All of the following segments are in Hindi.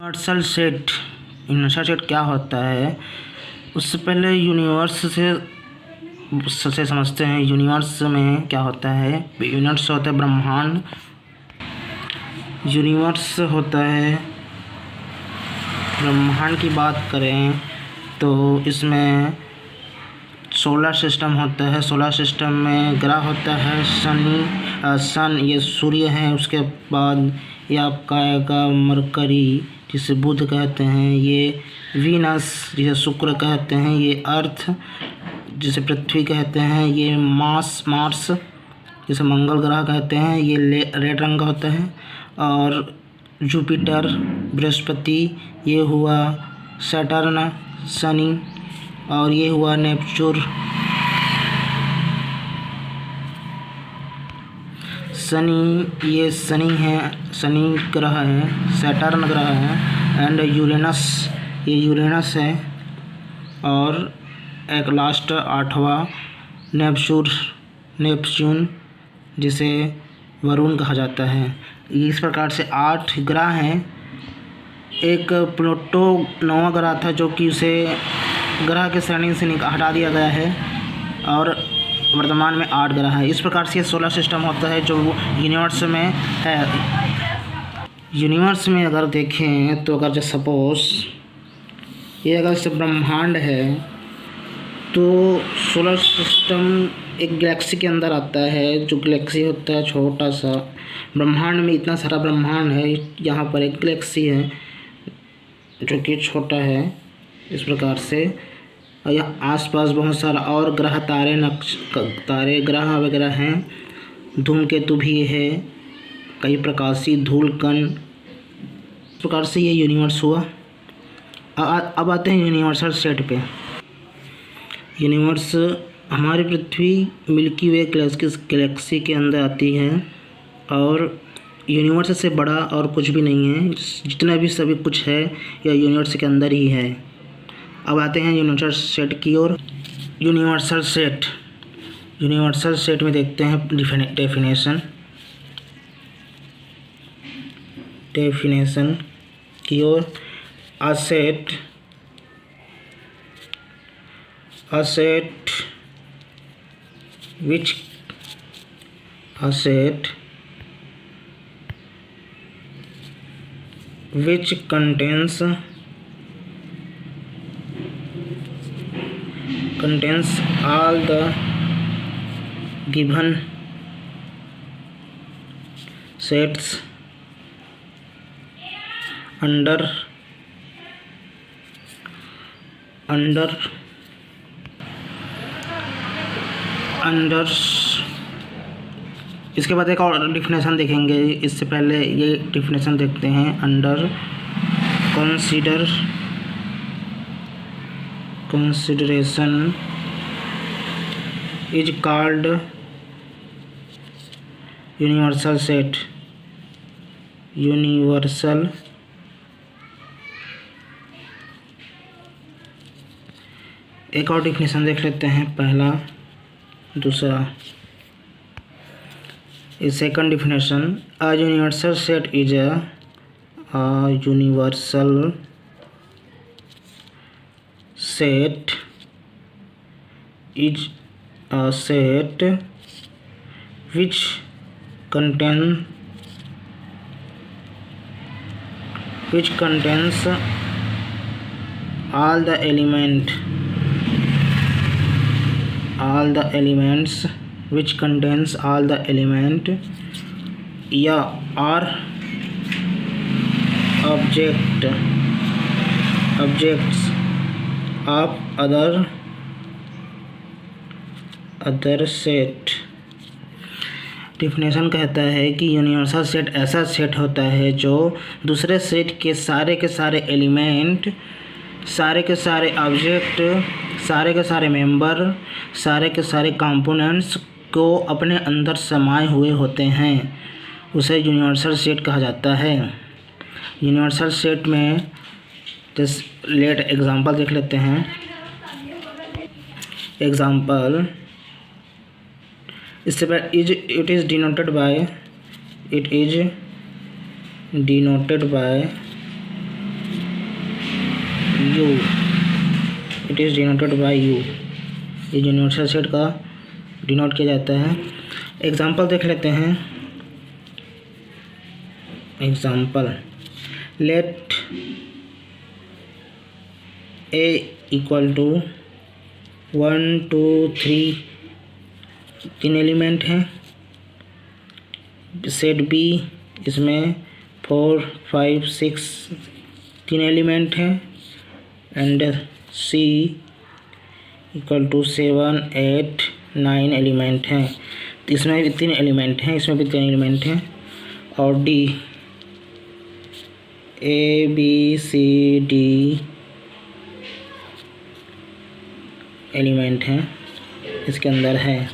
यूनिवर्सल सेट क्या होता है उससे पहले यूनिवर्स से समझते हैं। यूनिवर्स में क्या होता है, यूनिवर्स होता है ब्रह्मांड। यूनिवर्स होता है, ब्रह्मांड की बात करें तो इसमें सोलर सिस्टम होता है। सोलर सिस्टम में ग्रह होता है सन, ये सूर्य है। उसके बाद ये आपका आएगा मरकरी जिसे बुध कहते हैं, ये वीनस जिसे शुक्र कहते हैं, ये अर्थ जिसे पृथ्वी कहते हैं, ये मार्स जिसे मंगल ग्रह कहते हैं, ये रेड रंग का होता है। और जुपिटर बृहस्पति, ये हुआ सैटर्न शनि, और ये हुआ नेपच्यून शनि, ये शनि है, शनि ग्रह है, सैटर्न ग्रह है। एंड यूरेनस, ये यूरेनस है। और एक लास्ट आठवां नेपच्यून जिसे वरुण कहा जाता है। इस प्रकार से 8 ग्रह हैं। एक प्लूटो 9वां ग्रह था जो कि उसे ग्रह के श्रेणी से हटा दिया गया है और वर्तमान में 8 ग्रह है। इस प्रकार से ये सोलर सिस्टम होता है जो यूनिवर्स में है। यूनिवर्स में अगर देखें तो अगर जो सपोज ये अगर से ब्रह्मांड है तो सोलर सिस्टम एक गैलेक्सी के अंदर आता है। जो गैलेक्सी होता है छोटा सा, ब्रह्मांड में इतना सारा ब्रह्मांड है, यहाँ पर एक गैलेक्सी है जो कि छोटा है। इस प्रकार से यहाँ आसपास बहुत सारा और ग्रह तारे ग्रह वगैरह हैं। धूमकेतु भी है, कई प्रकाशीय धूल कण। इस प्रकार से ये यूनिवर्स हुआ। अब आते हैं यूनिवर्सल सेट पे। यूनिवर्स हमारी पृथ्वी मिल्की वे गैलेक्सी के अंदर आती है और यूनिवर्स से बड़ा और कुछ भी नहीं है। जितना भी सभी कुछ है यह यूनिवर्स के अंदर ही है। अब आते हैं यूनिवर्सल सेट की ओर। यूनिवर्सल सेट में देखते हैं डेफिनेशन की ओर। A set which contains all the given sets under इसके बाद एक और डिफिनेशन देखेंगे। इससे पहले ये डिफिनेशन देखते हैं। Under consideration is called universal set. एक और डिफिनेशन देख लेते हैं, पहला दूसरा। Second definition, a universal set is a universal set is a set which contains all the elements which contains all the element or objects of other set। Definition कहता है कि यूनिवर्सल सेट ऐसा सेट होता है जो दूसरे सेट के सारे एलिमेंट, सारे के सारे ऑब्जेक्ट, सारे के सारे मेंबर, सारे के सारे कंपोनेंट्स को अपने अंदर समाये हुए होते हैं। उसे यूनिवर्सल सेट कहा जाता है। यूनिवर्सल सेट में लेट एग्जांपल देख लेते हैं। एग्जांपल, इससे पहले it is denoted by U, it is denoted by U। ये यूनिवर्सल सेट का डिनोट किया जाता है। एग्जाम्पल देख लेते हैं। Example, let A equal to 1 2 3, 3 element हैं। सेट B इसमें 4 5 6 3 एलिमेंट हैं। And C equal to 7 8 9 element हैं। इसमें भी 3 एलिमेंट हैं, इसमें भी 3 एलिमेंट हैं। और D A B C D element हैं इसके अंदर है।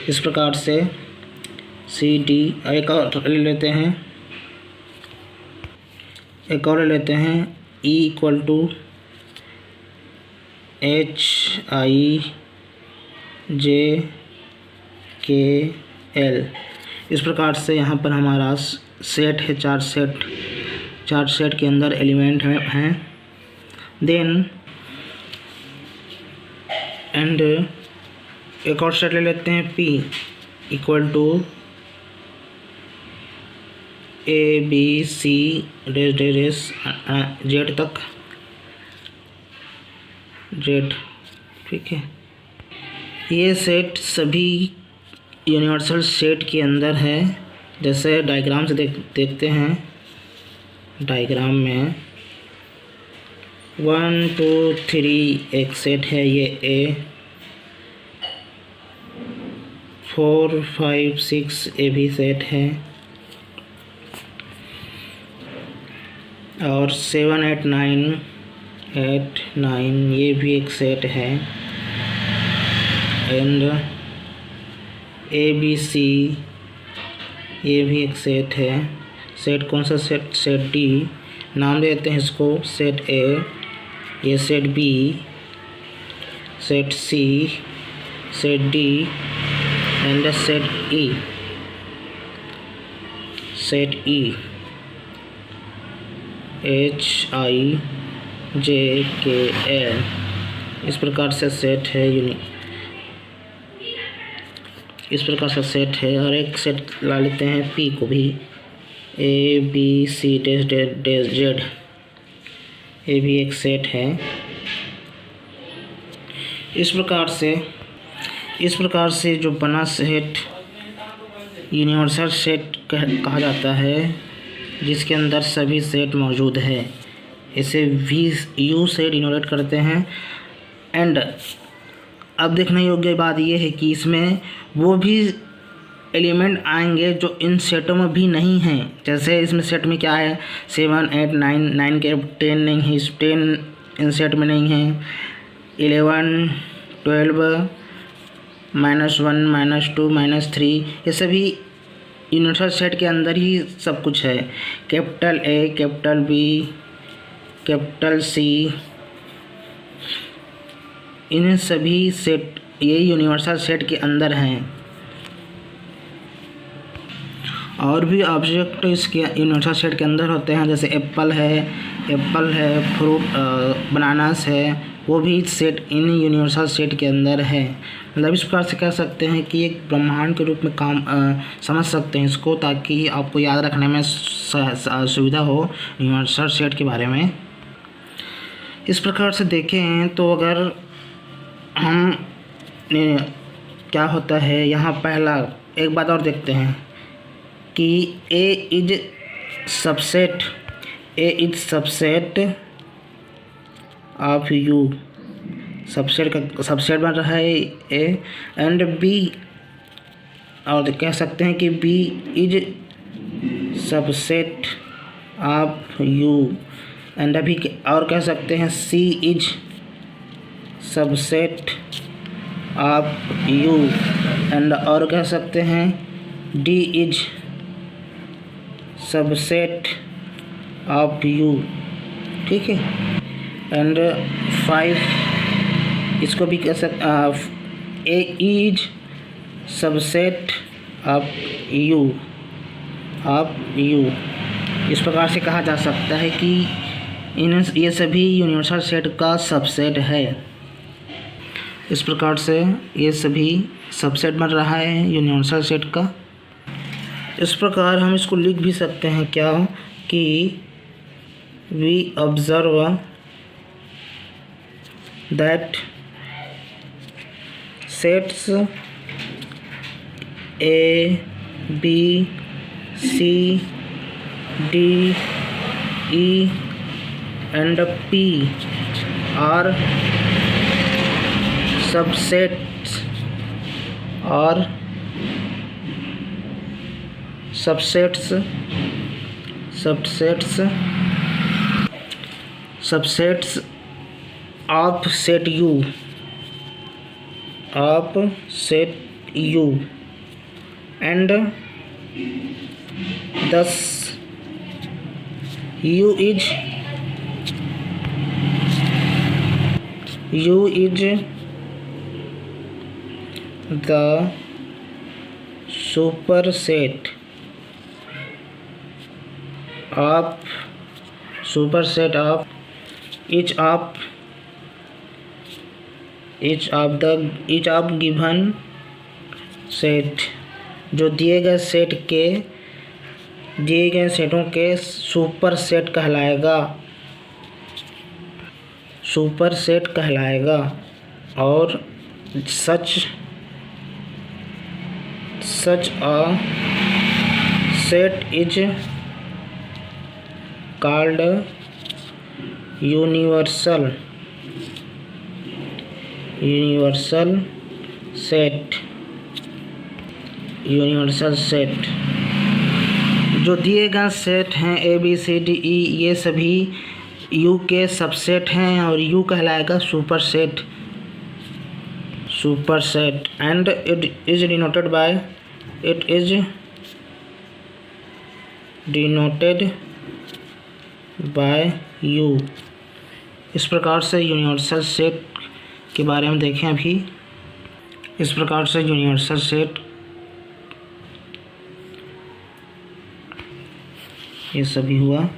इस प्रकार से C D, एक और ले लेते हैं, E equal to H I J K L। इस प्रकार से यहाँ पर हमारा सेट है, चार सेट के अंदर एलिमेंट हैं। देन एंड एक और सेट ले लेते हैं, P equal to A B C Z तक, Z, ठीक है। ये सेट सभी यूनिवर्सल सेट के अंदर है। जैसे डायग्राम से देखते हैं। डायग्राम में 1 2 3 एक सेट है, ये A, 4 5 6 ए भी सेट है, और 7 8 9 ये भी एक सेट है। एंड A B C ये भी एक सेट है। सेट कौन सा सेट? सेट D, नाम देते हैं इसको सेट A, ये set B, set C, set D and set E, set E, H I J K L। इस प्रकार से सेट है इस प्रकार से सेट है। और एक सेट ला लेते हैं P को भी, A B C Z, ये भी एक सेट है। इस प्रकार से जो बना सेट यूनिवर्सल सेट कहा जाता है, जिसके अंदर सभी सेट मौजूद है। इसे U से डिनोट करते हैं। एंड अब देखने योग्य बात यह है कि इसमें वो भी एलिमेंट आएंगे जो इन सेटों में भी नहीं हैं। जैसे इसमें सेट में क्या है, 7 8 9 के 10 नहीं है, 10 इन सेट में नहीं है। 11 12 -1 -2 -3 ये सभी यूनिवर्सल सेट के अंदर ही सब कुछ है। Capital A, capital B, capital C, इन सभी सेट ये यूनिवर्सल सेट के अंदर हैं। और भी ऑब्जेक्ट इसके यूनिवर्सल सेट के अंदर होते हैं, जैसे एप्पल है, फ्रूट बनानास है, वो भी सेट इन यूनिवर्सल सेट के अंदर है। मतलब इस प्रकार से कह सकते हैं कि एक ब्रह्मांड के रूप में काम समझ सकते हैं इसको, ताकि आपको याद रखने में सुविधा हो यूनिवर्सल सेट के बारे में। इस प्रकार से देखें तो अगर हम क्या होता है यहाँ, पहला एक बात और देखते हैं कि A is subset of U, subset बन रहा है A। एंड B, और कह सकते हैं कि B is subset of U। And अभी और कह सकते हैं C is subset of U। And और कह सकते हैं D is subset of U, ठीक है। एंड 5 इसको भी कह सकते A is subset of U। इस प्रकार से कहा जा सकता है कि ये सभी यूनिवर्सल सेट का सबसेट है। इस प्रकार से ये सभी सबसेट बन रहा है यूनिवर्सल सेट का। इस प्रकार हम इसको लिख भी सकते हैं क्या कि we observe that sets A B C D E and P are subsets of set U and thus U is the superset of each of given set, जो दिए गए सेटों के सुपरसेट कहलाएगा और सच a set is called universal set. जो दिए गए सेट हैं ए बी सी डी ई, ये सभी यू के सबसेट हैं और यू कहलाएगा superset and it is denoted by you. इस प्रकार से यूनिवर्सल सेट के बारे में देखें अभी। इस प्रकार से यूनिवर्सल सेट ये सभी हुआ।